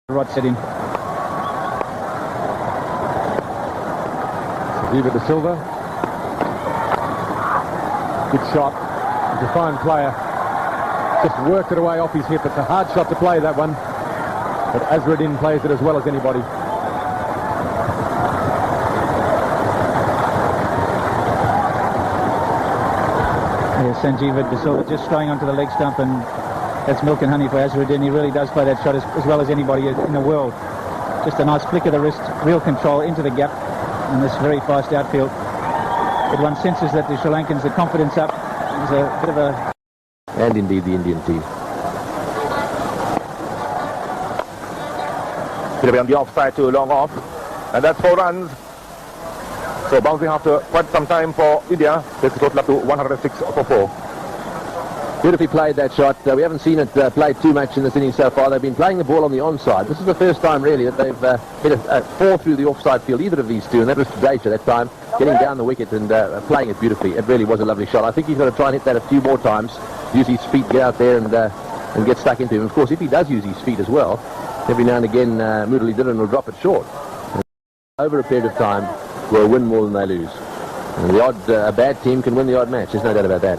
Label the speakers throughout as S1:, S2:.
S1: Rod set in.
S2: Viva De Silva. Good shot. He's a fine player. Just worked it away off his hip. It's a hard shot to play, that one. But Azarudeen plays it as well as anybody.
S1: Yes, Sanjeeva De Silva just going onto the leg stump, and that's milk and honey for Azarudeen. He really does play that shot as well as anybody in the world. Just a nice flick of the wrist, real control into the gap in this very fast outfield. But one senses that the Sri Lankans, the confidence up. There's a bit of a...
S3: And indeed the Indian team.
S4: It'll be on the offside to long off. And that's 4 runs. So bouncing after quite some time for India. Takes the total up to 106 for 4.
S3: Beautifully played, that shot. We haven't seen it played too much in this inning so far. They've been playing the ball on the onside. This is the first time really that they've hit a 4 through the offside field, either of these two, and that was Jadeja that time, getting down the wicket and playing it beautifully. It really was a lovely shot. I think he's going to try and hit that a few more times, use his feet, get out there and get stuck into him. Of course, if he does use his feet as well, every now and again Moodley Dillon will drop it short. And over a period of time, will win more than they lose. And the odd, a bad team can win the odd match, there's no doubt about that.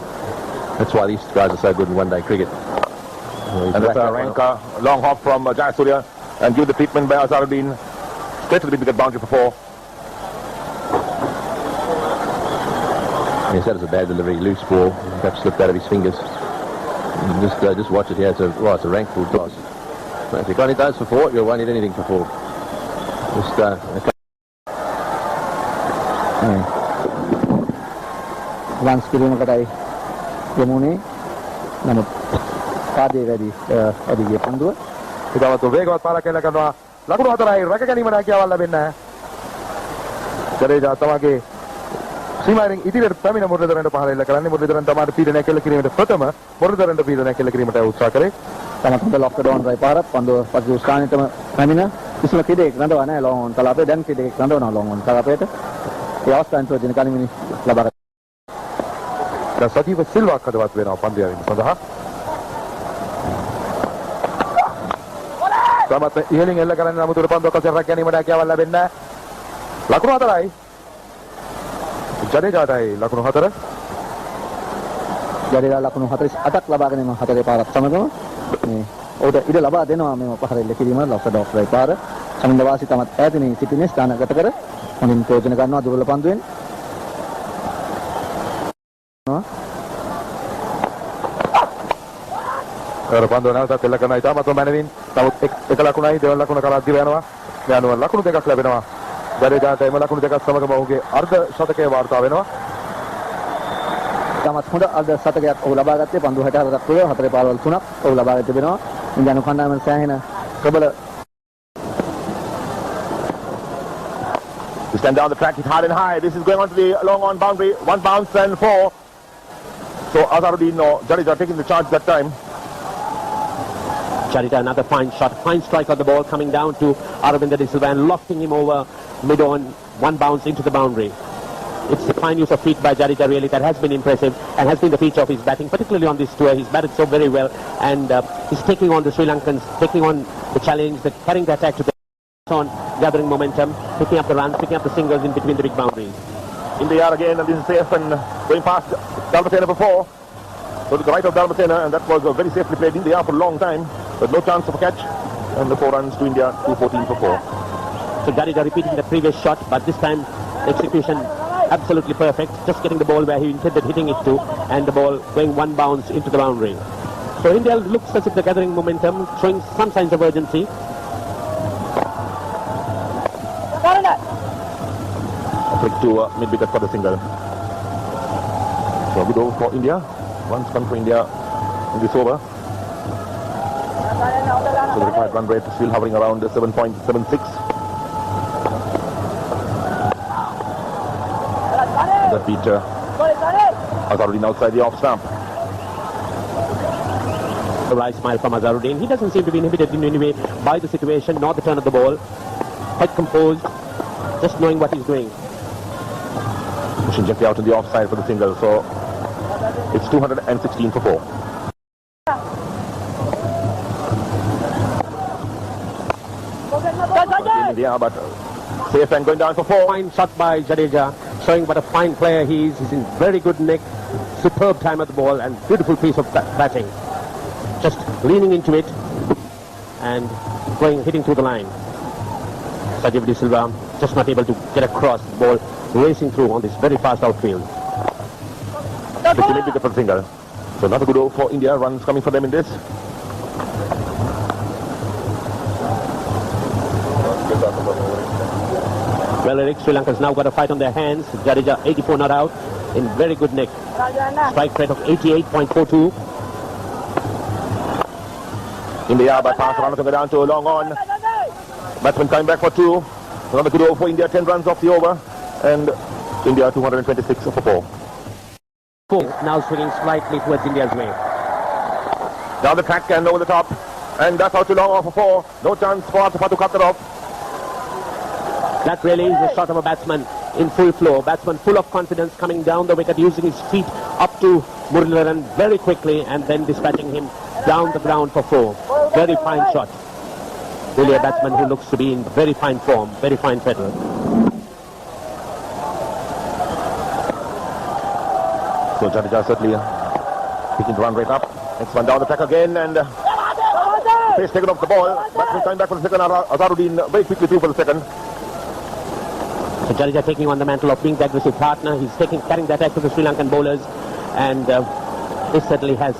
S3: That's why these guys are so good in one-day cricket.
S4: And that's a Ranka, long hop from Jayasuriya, and give the treatment by Azarudeen. Straight to the big boundary for 4.
S3: Yes, that was a bad delivery, loose ball, perhaps slipped out of his fingers. Just watch it here. It's a rank full toss. If you can't hit those for 4, you won't hit anything for 4.
S5: Once kilometer යමුනේ නමුත් පාදයේ වැඩි අධිගිය පන්දුව
S4: ඉතාලත් වේගවත් පාරක් එල්ල කරනවා ලකුණු 4යි රැක ගැනීමට හැකියාවක් ලැබෙන්නේ නැහැ ජඩේජා තමගේ සීමාවෙන් ඉදිරියට පැමිණ මුරලිදරන්ට පහර එල්ල කරන්නේ මුරලිදරන් තමයි පීඩනය කෙල කිරීමට ප්‍රථම මුරලිදරන්ට පීඩනය කෙල කිරීමට උත්සාහ කරේ
S5: තමත් හොඳ ලොක්ක ඩවුන් රයි පාරක් පන්දුව පසු ස්ථානෙටම පැමිණ කිසිම කිඩේක් රඳවා නැහැ ලොන් ඔන් කලාපේ දැන් කිඩේක් රඳවනවා ලොන් ඔන් කලාපේට ඒ අවස්ථාවෙන් ප්‍රයෝජන ගනිමින් ලබා ගන්න
S4: සජීව සිල්වා කඩවත් වෙනවා පන්දියාවෙන් සඳහා. තමත් ඉහළින් එල්ල කරන්නේ නමුත් උඩ පන්දුවක් අතර රැක ගැනීමට හැකියාවක් ලැබෙන්නේ නැහැ. ලකුණු 4යි. ජඩේජාටයි ලකුණු 4.
S5: ජඩේජා ලකුණු 48ක් ලබා ගැනීම 4 පාරක් සමගම මේ උඩ ඉඩ ලබා දෙනවා මේ පහර එල්ල කිරීම ලොක්ක ඩොක් රයි පාර. සමින්ද වාසි තමත් ඈතින් සිටිනේ ස්ථානගත කර හොඳින් ප්‍රයෝජන ගන්නවා දුර්වල පන්දුවෙන්.
S4: පන්දුව නැවතත් එල්ල කරනවා ඉතාමත්ම මැනවින්. නමුත් එක ලකුණයි දෙවන ලකුණ කරා දිව යනවා. මේ අනුව ලකුණු 2ක් ලැබෙනවා. ජඩේජාට එම ලකුණු 2ක් සමගම ඔහුගේ අර්ධ ශතකය වාර්තා වෙනවා.
S5: තමත් හොඳ අර්ධ ශතකයක් ඔහු ලබා ගත්තේ 54ක් වල 4 පාරවල් 3ක් ඔහු ලබා ගන්න තිබෙනවා. ඉන්දියානු කණ්ඩායම සෑහෙන ප්‍රබල.
S4: To stand down the track, it's hard and high. This is going on to the long on boundary. 1 bounce and 4. So Azarudeen or Jadeja taking the charge that time.
S6: Jadeja, another fine shot, fine strike on the ball, coming down to Aravinda De Silva and lofting him over mid-on, 1 bounce into the boundary. It's a fine use of feet by Jadeja, really, that has been impressive and has been the feature of his batting, particularly on this tour. He's batted so very well, and he's taking on the Sri Lankans, taking on the challenge, carrying the attack to the on, gathering momentum, picking up the runs, picking up the singles in between the big boundaries.
S4: In the air again, and this is safe and going past Dalmatena before. So to the right of Dalmatena, and that was very safely played in the air for a long time, but no chance of a catch. And the 4 runs to India, 214 for 4.
S6: So Jadeja repeating the previous shot, but this time execution absolutely perfect, just getting the ball where he intended hitting it to, and the ball going 1 bounce into the boundary. So India looks as if they're gathering momentum, showing some signs of urgency.
S4: A flick to mid-wicket for the single. So good over for India. One run for India in this over. So the required run rate is still hovering around 7.76. That beat Azarudeen outside the off stump.
S6: A right smile from Azarudeen. He doesn't seem to be inhibited in any way by the situation nor the turn of the ball. Quite composed, just knowing what he's doing.
S4: Pushing gently out on the offside for the single. So it's 216 for 4. in the air, but safe and going down for 4.
S6: Fine shot by Jadeja, showing what a fine player he is. He's in very good nick, superb time at the ball, and beautiful piece of batting. Just leaning into it and hitting through the line. Sajid De Silva just not able to get across the ball, racing through on this very fast outfield.
S4: 50 wicket for single. So not a good over for India. Runs coming for them in this.
S6: Well, Eric, Sri Lanka's now got a fight on their hands. Jadeja 84 not out, in very good nick. Strike rate of 88.42.
S4: In the air, but pass around to go down to a long on. Batsman coming back for 2. Another good over for India. 10 runs off the over. And India 226 for 4.
S6: Now swinging slightly towards India's way.
S4: Down the track and over the top. And that's out to long off for 4. No chance for Azhar to cut it off.
S6: That really is the shot of a batsman in full flow. Batsman full of confidence coming down the wicket, using his feet up to Muralidharan very quickly and then dispatching him down the ground for 4. Very fine shot. Really a batsman who looks to be in very fine form, very fine fettle.
S4: So Jadeja certainly picking the run rate up. Next one down the track again, and pace taken off the ball. Batsman coming back for the second. Azarudeen very quickly through for the second.
S6: So Jadeja taking on the mantle of being the aggressive partner. He's carrying the attack to the Sri Lankan bowlers, and this certainly has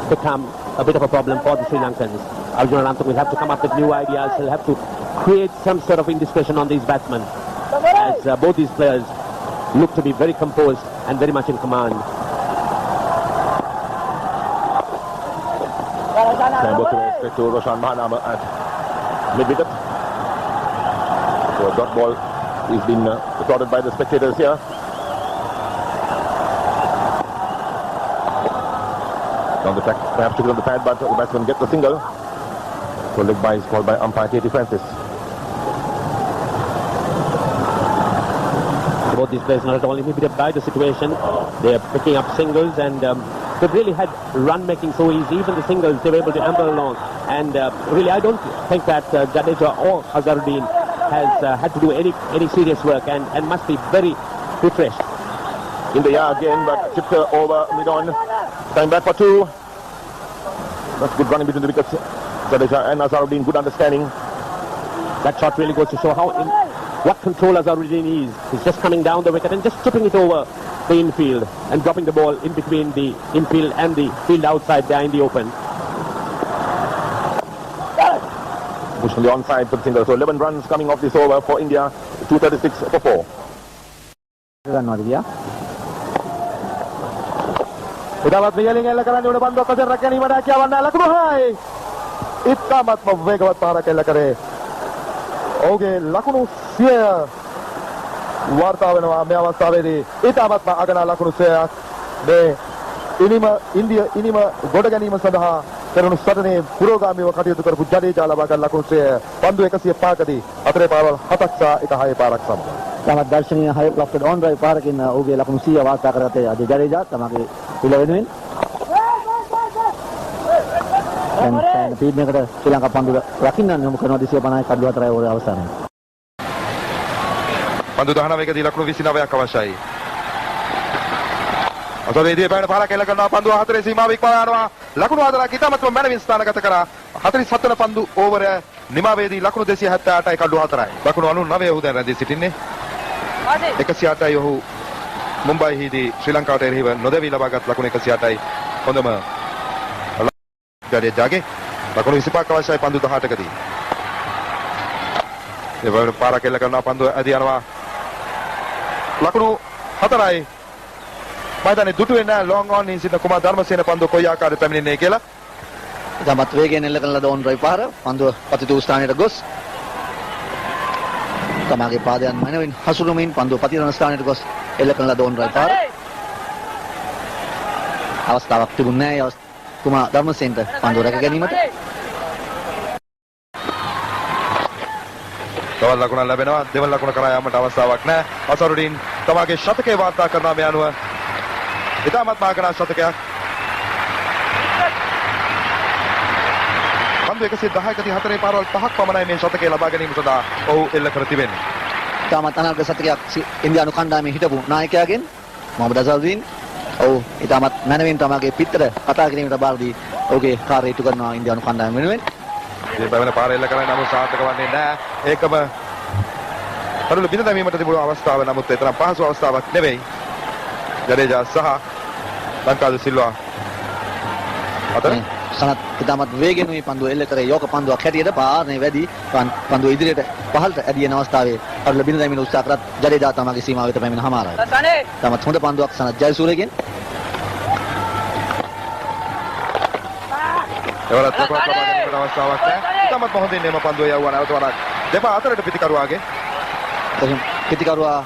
S6: become a bit of a problem for the Sri Lankans. Arjuna Rantham will have to come up with new ideas. He'll have to create some sort of indiscretion on these batsmen, as both these players look to be very composed and very much in command.
S4: And both straight to Roshan Mahanama at mid-wicket. So a dot ball is being applauded by the spectators here. Down the track, perhaps took it on the pad, but the batsman gets the single. So leg by is called by umpire Katie Francis.
S6: Both these players not at all inhibited by the situation. They are picking up singles, and they've really had run making so easy. Even the singles they were able to amble along. And really, I don't think that Jadeja or Azarudeen has had to do any serious work, and must be very refreshed.
S4: In the air again, but chipped over mid-on. Time back for 2. That's good running between the wickets. Jadeja and Azarudeen, good understanding.
S6: That shot really goes to show what control Azarudeen is. He's just coming down the wicket and just tipping it over the infield and dropping the ball in between the infield and the field outside there in the open.
S4: Push from the onside for the single. So 11 runs coming off this over for India. 236 for 4. ඉතාමත් මෙයලින් එල්ල කරන්න උඩ පන්දුවක් වශයෙන් රැක ගැනීමට හැකියාවක් නැහැ. ලකුණු 6යි. ඉතාමත්ම වේගවත් පාරක් එල්ල කරේ. ඔහුගේ ලකුණු 100 වාර්තා වෙනවා මේ අවස්ථාවේදී. ඉතාමත්ම අගනා ලකුණු 100ක් මේ ඉනිම ගොඩ ගැනීම සඳහා කරනු සටනේ පුරෝගාමීව කටයුතු කරපු ජඩේජා ලබා ගන්න ලකුණු 100 පන්දු 105කදී අතරේ පාරවල් 7ක් සහ 1 පාරක් සමග.
S5: තමත් දර්ශනීය හයි ප්ලොක්ටඩ් ඔන් ඩ්‍රයිව් පාරකින් ඔහුගේ ලකුණු 100 වාර්තා කරගත්තේ අජය ජඩේජා තමගේ පිළ වෙනුවෙන්. දැන් පීඩනයකට ශ්‍රී ලංකා පන්දු රකින්න යොමු කරනවා 250යි කඩු 4යි ඕවරේ අවසානයේ.
S4: පන්දු 19කදී ලකුණු 29ක් අවශ්‍යයි. අතවේදී පැන පාරක් එල්ල කරනවා පන්දු 4 සීමාව ඉක්මවා යනවා. ලකුණු 4ක් ඉතාමත්ම මැනවින් ස්ථානගත කරා. 47 වන පන්දු ඕවර නිමාවේදී ලකුණු 278යි කඩු 4යි. ලකුණු 99 ඔහු දැන් රැඳී සිටින්නේ. 108යි ඔහු මුම්බයිහිදී ශ්‍රී ලංකාවට එරෙහිව නොදැවී ලබාගත් ලකුණු 108යි. හොඳම ජඩේජාගේ ලකුණු 25ක් අවශ්‍යයි පන්දු 18කදී. ඒ වගේ පාරක් එල්ල කරනවා පන්දු ඇදී යනවා. ලකුණු 4යි. මයිදානේ දුටු වෙන්නේ ලොං ඔන් ඉන් සිටින කුමාර ධර්මසේන පන්දු කොයි ආකාරයට පැමිණෙන්නේ කියලා.
S5: තමත් වේගයෙන් එල්ල කරන ලද ඔන් ඩ්‍රයිව් පාර පන්දුව පතිතු ස්ථානයට ගොස් තමගේ පාදයන් මනවින් හසුරුමින් පන්දුව පතිරන ස්ථානයට ගොස් එල්ල කරන ලද ඔන් ඩ්‍රයිව් පාර අවස්ථාවක් තිබුණේ නැහැ කුමාර ධර්මසේනට පන්දුව රැක ගැනීමට.
S4: තවත් ලකුණ ලැබෙනවා. දෙවන ලකුණ කරා යාමට අවස්ථාවක් නැහැ. අසරුඩින් තමගේ ශතකයේ වාර්තා කරනවා මේ අනුව. ඉතාමත් මාකනා ශතකයක්. පන්දු 110ක 34 පාරවල් 5ක් පමණයි මේ ශතකය ලබා ගැනීම සඳහා ඔහු එල්ල කර තිබෙන්නේ.
S5: තාමත් අනර්ග සතකයක් ඉන්දියානු කණ්ඩායමේ හිටපු නායකයාගෙන් මොහමඩ් අසරුදීන් ඔව් ඊටමත් මනවින් තමගේ පිටතට කතා කිරීමට බාර දී ඔහුගේ කාර්යය ඉටු කරනවා ඉන්දියානු කණ්ඩායම වෙනුවෙන්.
S4: මේ පැවැන පාර එල්ල කරන්නේ නමුත් සාර්ථක වන්නේ නැහැ. ඒකම කරුළු බිඳ දැමීමට තිබුණු අවස්ථාව නමුත් ඒ තරම් පහසු අවස්ථාවක් නෙවෙයි. ජඩේජා සහ ලංකාවේ සිල්වා අතර
S5: සනත් ඊටමත් වේගෙන් මේ පන්දුව එල්ල කරේ යෝක පන්දුවක් හැටියට පාරණේ වැඩි පන්දුව ඉදිරියට පහළට ඇදින අවස්ථාවේ කරුළු බිඳ දැමීම උත්සාහ කරත් ජඩේජා තමගේ සීමාව වෙත පැමිණ හමාරයි. ඊටමත් හොඳ පන්දුවක් සනත් ජයසූරියගෙන්
S4: එවලත් ලබා ගැනීමට අවස්ථාවක් නැහැ. ඊටමත් හොඳින් එම පන්දුව යවුවා නැවත වරක් දෙපා අතරට පිටිකරුවාගේ
S5: පිටිකරුවා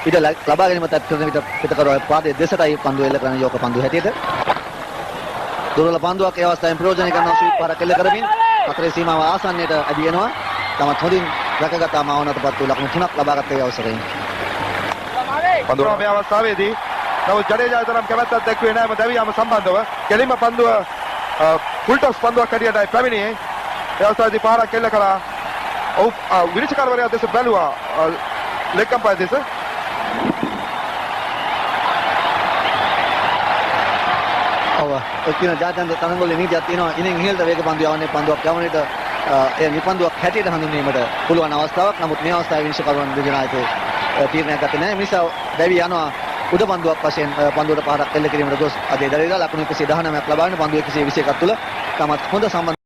S5: ඉඩ ලබා ගැනීමට කරන විට පිටිකරුවා පාදයේ දෙසටයි පන්දුව එල්ල කරන යෝක පන්දුව හැටියට දුර්වල පන්දුවක් ඒ අවස්ථාවෙන් ප්‍රයෝජන ගන්නවා ස්වීප් පාරක් එල්ල කරමින් අතරේ සීමාව ආසන්නයට ඇදිනවා. තමත් හොඳින් රැකගත මාවනටපත් වූ ලකුණු 3ක් ලබාගත් ඒ අවසරයෙන්
S4: පන්දුව මේ අවස්ථාවේදී නමුත් ජඩේජා තරම් කැමැත්තක් දැක්ුවේ නැහැ දැවියාම සම්බන්ධව. කෙලින්ම පන්දුව ෆුල් ටොස් පන්දුවක් හැටියටයි පැමිණියේ. ඒ අවස්ථාවේදී පාරක් එල්ල කළා. ඔව් විනිශ්චයකාරවරයා දෙස බැලුවා ලෙග් අම්පයර් දෙස.
S5: ඔක්කින ජාත්‍යන්තර තරඟවල නීතියක් තියෙනවා. ඉනින් ඉහළට වේග පන්දු යවන්නේ පන්දුවක් යවන්නට ඒ නිපන්දුවක් හැටියට හඳුන්වීමට පුළුවන් අවස්ථාවක්. නමුත් මේ අවස්ථාවේ විනිශ්චයකරුවන් දෙදෙනා තීරණයක් ගත්තේ නැහැ. මිස දැවි යනවා උඩ පන්දුවක් වශයෙන් පන්දුවට පාරක් එල්ල කිරීමට ගොස් අජේ ජඩේජා ලකුණු 119ක් ලබාගෙන පන්දු 121ක් තුල තමත් හොඳ සම්බන්ධ